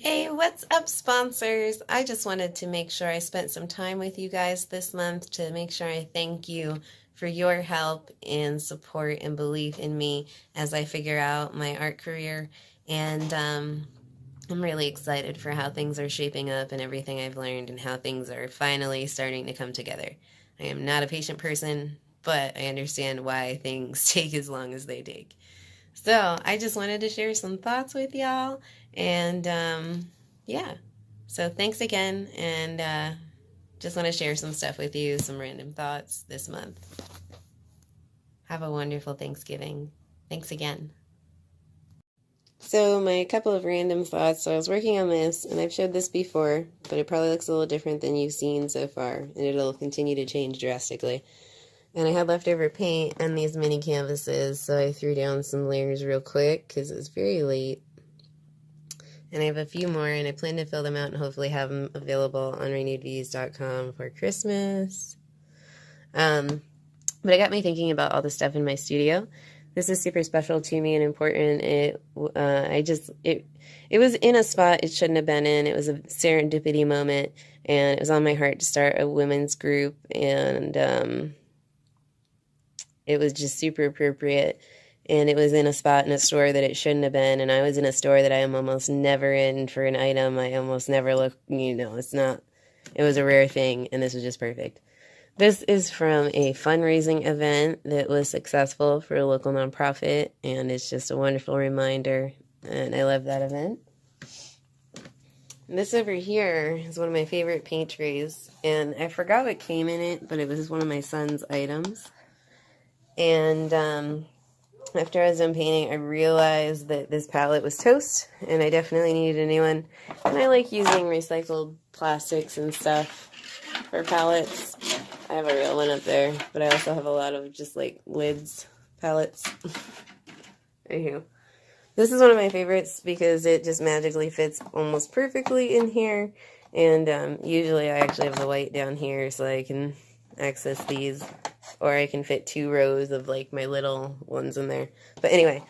Hey, what's up, sponsors? I just wanted to make sure I spent some time with you guys this month to make sure I thank you for your help and support and belief in me as I figure out my art career. And I'm really excited for how things are shaping up and everything I've learned and how things are finally starting to come together. I am not a patient person, but I understand why things take as long as they take. So I just wanted to share some thoughts with y'all. And yeah, so thanks again. And just want to share some stuff with you, some random thoughts this month. Have a wonderful Thanksgiving. Thanks again. So, my couple of random thoughts. So, I was working on this, and I've showed this before, but it probably looks a little different than you've seen so far, and it'll continue to change drastically. And I had leftover paint on these mini canvases, so I threw down some layers real quick because it was very late. And I have a few more, and I plan to fill them out and hopefully have them available on renewedviews.com for Christmas. But it got me thinking about all the stuff in my studio. This is super special to me and important. It was in a spot it shouldn't have been in. It was a serendipity moment, and it was on my heart to start a women's group, and it was just super appropriate. And it was in a spot in a store that it shouldn't have been, and I was in a store that I am almost never in for an item. I almost never look, it's not, it was a rare thing, and this was just perfect. This is from a fundraising event that was successful for a local nonprofit, and it's just a wonderful reminder, and I love that event. This over here is one of my favorite paint trays, and I forgot what came in it, but it was one of my son's items. And after I was done painting, I realized that this palette was toast, and I definitely needed a new one. And I like using recycled plastics and stuff for palettes. I have a real one up there, but I also have a lot of just like lids palettes. Anywho, this is one of my favorites because it just magically fits almost perfectly in here. And usually I actually have the white down here so I can access these. Or I can fit 2 rows of like my little ones in there. But anyway,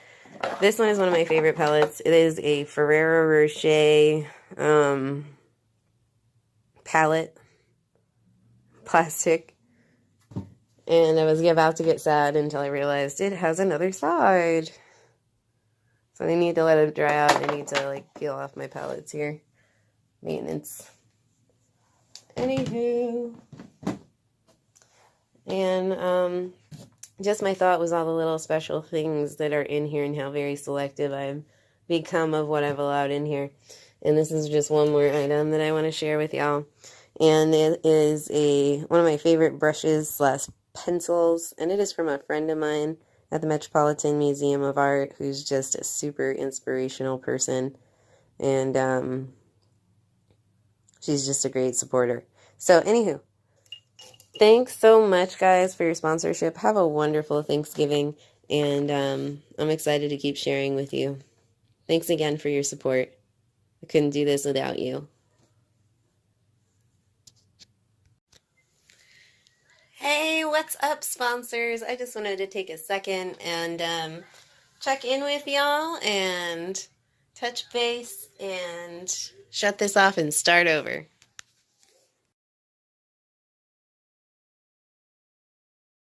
this one is one of my favorite palettes. It is a Ferrero Rocher palette, plastic. And I was about to get sad until I realized it has another side. So I need to let it dry out. I need to like peel off my palettes here. Maintenance. Anywho. And just my thought was all the little special things that are in here and how very selective I've become of what I've allowed in here. And this is just one more item that I want to share with y'all. And it is one of my favorite brushes slash pencils. And it is from a friend of mine at the Metropolitan Museum of Art who's just a super inspirational person. And she's just a great supporter. So anywho. Thanks so much, guys, for your sponsorship. Have a wonderful Thanksgiving, and I'm excited to keep sharing with you. Thanks again for your support. I couldn't do this without you. Hey, what's up, sponsors? I just wanted to take a second and check in with y'all and touch base and shut this off and start over.